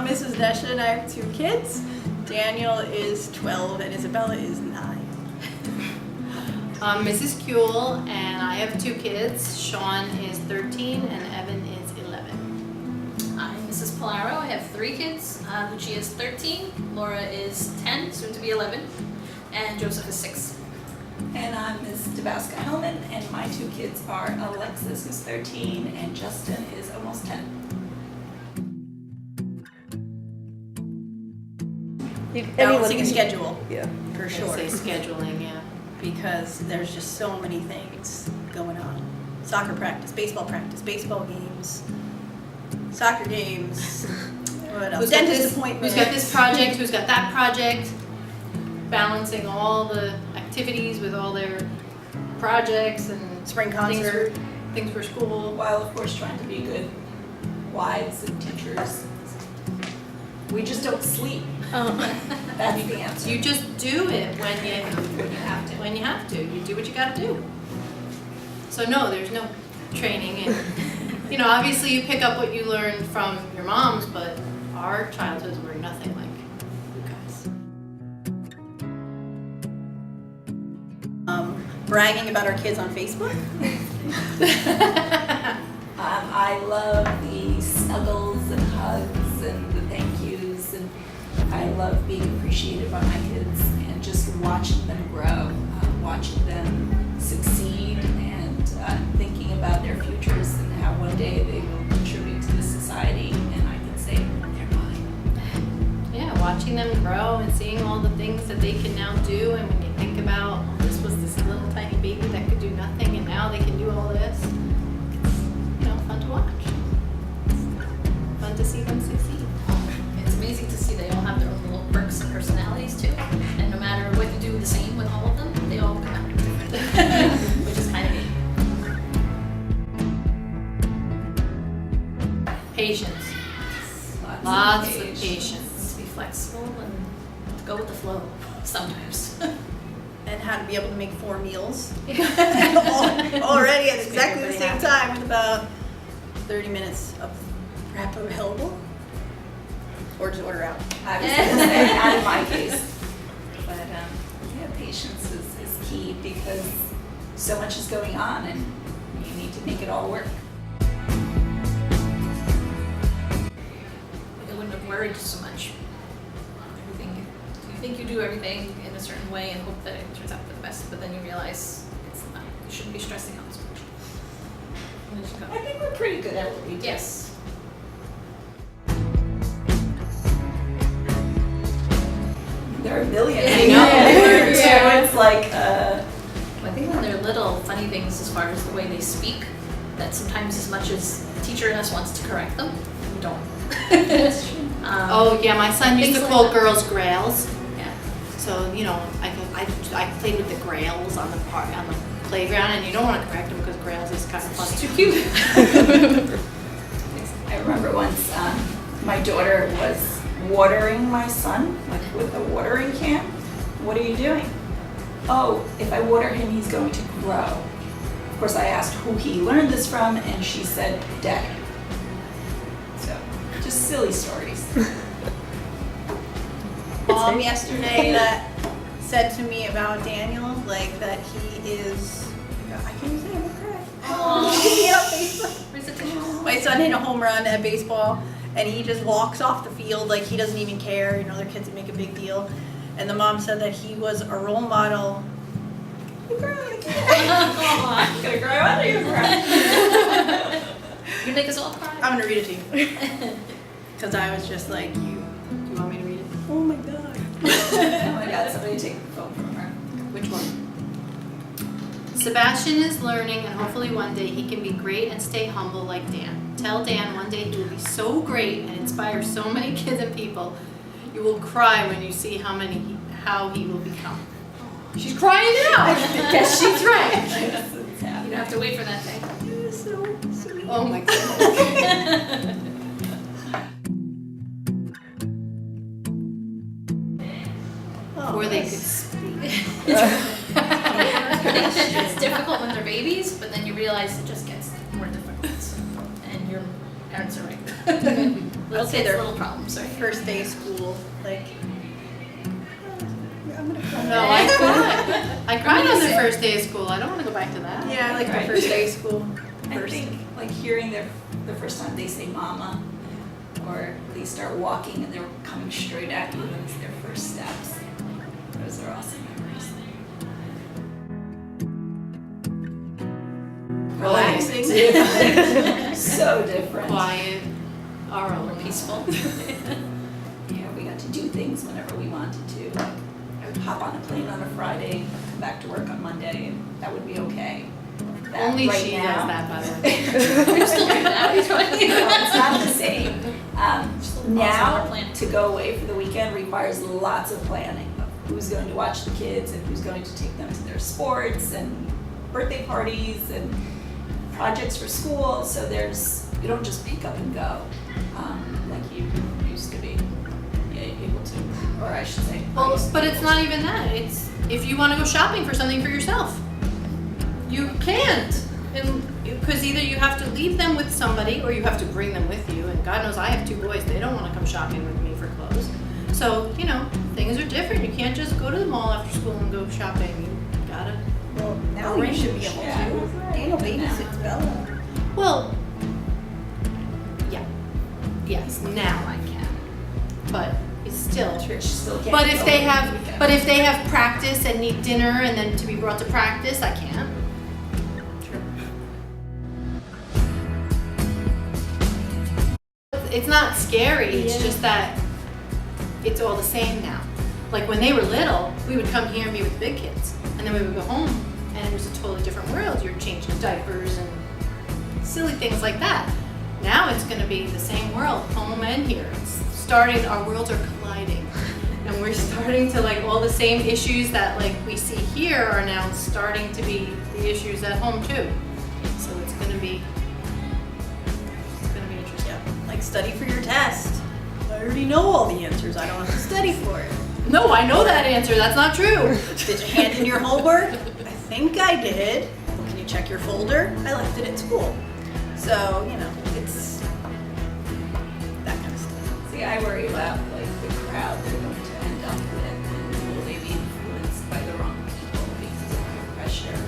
Mrs. Nesha and I have 2 kids. Daniel is 12 and Isabella is 9. I'm Mrs. Kuehl, and I have 2 kids. Sean is 13 and Evan is 11. I'm Mrs. Polaro. I have 3 kids. Lucia is 13, Laura is 10, soon to be 11, and Joseph is 6. And I'm Ms. Dabowska-Hellman, and my 2 kids are Alexis, who's 13, and Justin is almost 10. Balancing a schedule, Yeah. for I sure. say scheduling, yeah. Because there's just so many things going on. Soccer practice, baseball games, soccer games, what else? Who's got Dentist this- appointments. Who's got this project, who's got that project, balancing all the activities with all their projects and Spring things concert. for school. While, of course, trying to be good wives and teachers. We just don't sleep. That's the answer. You just do it when you have to. When you have to. You do what you gotta do. So no, there's no training and, obviously you pick up what you learned from your moms, but our childhoods were nothing like you guys. Bragging about our kids on Facebook. I love the snuggles and hugs and the thank yous, and I love being appreciated by my kids and just watching them grow, watching them succeed, and thinking about their futures and how one day they will contribute to this society, and I can say they're mine. Yeah, watching them grow and seeing all the things that they can now do, and when you think about, this was this little tiny baby that could do nothing and now they can do all this, it's, fun to watch. Fun to see them succeed. It's amazing to see they all have their own little quirks and personalities too, and no matter what you do the same with all of them, they all come out different, which is kind of neat. Patience. Lots Lots of patience. patience. Be flexible and go with the flow sometimes. And how to be able to make 4 meals already at exactly the same time with about 30 minutes of prep available. Or just order out. I was going to say, not in my case. But patience is key because so much is going on and you need to make it all work. I wouldn't have worried so much. You think you do everything in a certain way and hope that it turns out for the best, but then you realize it's not. You shouldn't be stressing out so much. And just go. I think we're pretty good at what we do. Yes. There are a million. I know. So it's like, I think when they're little, funny things as far as the way they speak, that sometimes as much as the teacher in us wants to correct them, we don't. that's true. Oh yeah, my son used Things to like call that. girls grails. Yeah. So I played with the grails on the playground, and you don't want to correct them because grails is kind of funny. It's too cute. I remember once my daughter was watering my son, like with a watering can. What are you doing? Oh, if I water him, he's going to grow. Of course, I asked who he learned this from, and she said, Daddy. So, just silly stories. Mom yesterday that said to me about Daniel, like that he is, I can't say I'm gonna cry. Where's the tissue? My son hit a home run at baseball and he just walks off the field like he doesn't even care. Other kids would make a big deal. And the mom said that he was a role model. You're growing again. Aw. Gonna grow out of your breath. You make us all cry. I'm gonna read it to you. Because I was just like, do you want me to read it? Oh my God. Oh my God, somebody take the phone from her. Which one? Sebastian is learning, and hopefully one day he can be great and stay humble like Dan. Tell Dan one day he will be so great and inspire so many kids and people. You will cry when you see how he will become. She's crying now. Yes, she's right. You don't have to wait for that day. You're so sweet. Oh my God. Before they could speak. It's difficult when they're babies, but then you realize it just gets more difficult. And you're Parents are right. I'll say they're little problems, right? first day of school, like, I'm gonna cry. No, I cried. I cried on the first day of school. I don't want to go back to that. Yeah, I like the Right. first day of school. I First. think like hearing the first time they say mama, or they start walking and they're coming straight at you and it's their first steps. Those are awesome memories. Relaxing. Different. So different. Quiet, our own. Peaceful. Yeah, we got to do things whenever we wanted to. Like, I would hop on a plane on a Friday, come back to work on Monday, and that would be okay. That Only right she now, does that, by the way. We still do that, it's funny. it's not the same. Just a little pause on our Now, plan. to go away for the weekend requires lots of planning of who's going to watch the kids and who's going to take them to their sports and birthday parties and projects for school. So you don't just pick up and go like you used to be able to, or I should say. Well, but it's not even that. It's if you want to go shopping for something for yourself, you can't. And because either you have to leave them with somebody or you have to bring them with you. And God knows I have 2 boys. They don't want to come shopping with me for clothes. So, things are different. You can't just go to the mall after school and go shopping. You gotta. Well, now you should be able Yeah. to. Daniel babysits Bella. Well, yeah. Yes, now I can. But it's still. Church still can't But go if they over the have, weekend. but if they have practice and need dinner and then to be brought to practice, I can't. It's not scary. It's Yeah. just that it's all the same now. Like when they were little, we would come here and be with big kids, and then we would go home, and it was a totally different world. You're changing diapers and silly things like that. Now it's going to be the same world, home and here. It's starting. Our worlds are colliding, and we're starting to like all the same issues that like we see here are now starting to be the issues at home too. So it's going to be interesting. Like, study for your test. I already know all the answers. I don't have to study for it. No, I know that answer. That's not true. Did you hand in your homework? I think I did. Can you check your folder? I left it at school. So, it's that kind of stuff. See, I worry about like the crowd they're going to end up with, and will they be influenced by the wrong people because of peer pressure,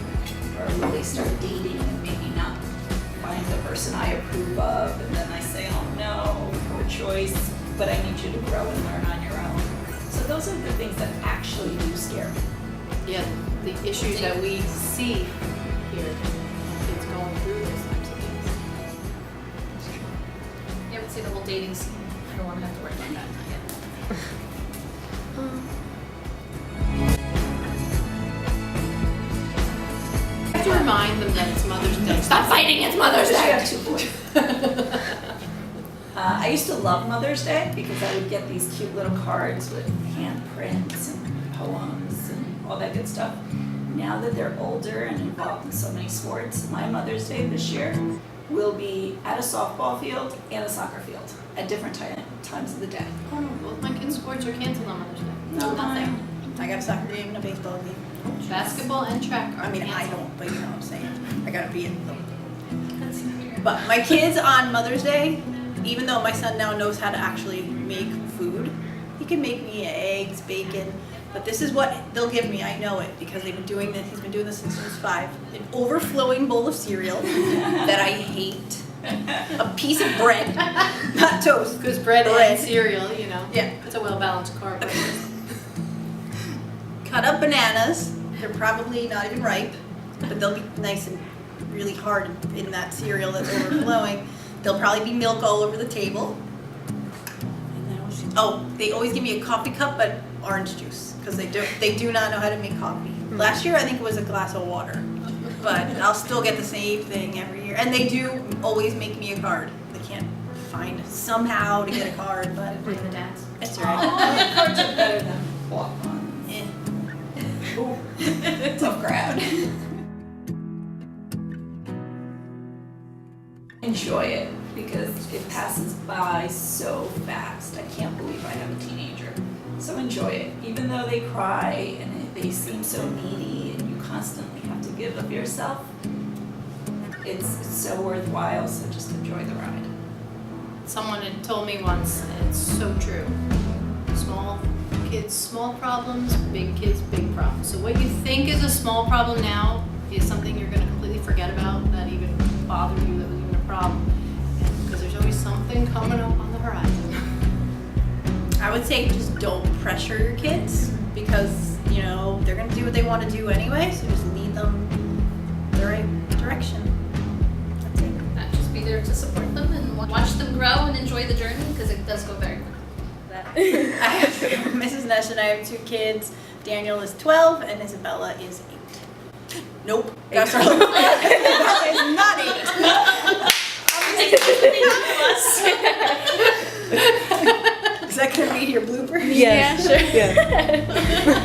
or will they start dating and maybe not find the person I approve of, and then I say, oh no, poor choice, but I need you to grow and learn on your own. So those are the things that actually do scare me. Yeah, the issues that we see here, kids going through those types of things. Yeah, I would say the whole dating scene, I don't want to have to worry about that, not yet. I have to remind them that it's Mother's Day. Stop fighting, it's Mother's I Day! have 2 boys. I used to love Mother's Day because I would get these cute little cards with handprints and poems and all that good stuff. Now that they're older and involved in so many sports, my Mother's Day this year will be at a softball field and a soccer field at different times of the day. Oh no, both my kids' sports are canceled on Mother's Day. No, Nothing. I got a soccer game and a baseball game. Basketball and track are I mean, I canceled. don't, but you know what I'm saying. I gotta be in them. But my kids on Mother's Day, even though my son now knows how to actually make food, he can make me eggs, bacon, but this is what they'll give me. I know it because they've been doing this. He's been doing this since he was 5. An overflowing bowl of cereal that I hate. A piece of bread, not toast. Because bread Bread. and cereal, Yeah. it's a well-balanced carb. Cut up bananas. They're probably not even ripe, but they'll be nice and really hard in that cereal that's overflowing. There'll probably be milk all over the table. Oh, they always give me a coffee cup, but orange juice, because they do not know how to make coffee. Last year I think it was a glass of water, but I'll still get the same thing every year. And they do always make me a card. They can't find somehow to get a card, but Bring the dads. it's Oh, alright. cards are better than walk ones. Tough crowd. Enjoy it because it passes by so fast. I can't believe I have a teenager. So enjoy it. Even though they cry and they seem so needy and you constantly have to give of yourself, it's so worthwhile, so just enjoy the ride. someone had told me once, and it's so true. Small kids, small problems, big kids, big problems. So what you think is a small problem now is something you're gonna completely forget about that even bothered you, that was even a problem. Because there's always something coming up on the horizon. I would say just don't pressure your kids because, you know, they're going to do what they want to do anyway, so just lead them the right direction. That's it. Just be there to support them and watch them grow and enjoy the journey because it does go very quickly. I have, Mrs. Nesh and I have 2 kids. Daniel is 12 and Isabella is 8. Nope. That's wrong. Isabella is not 8. Is that going to be your blooper? Yes. Yeah, sure. Yeah.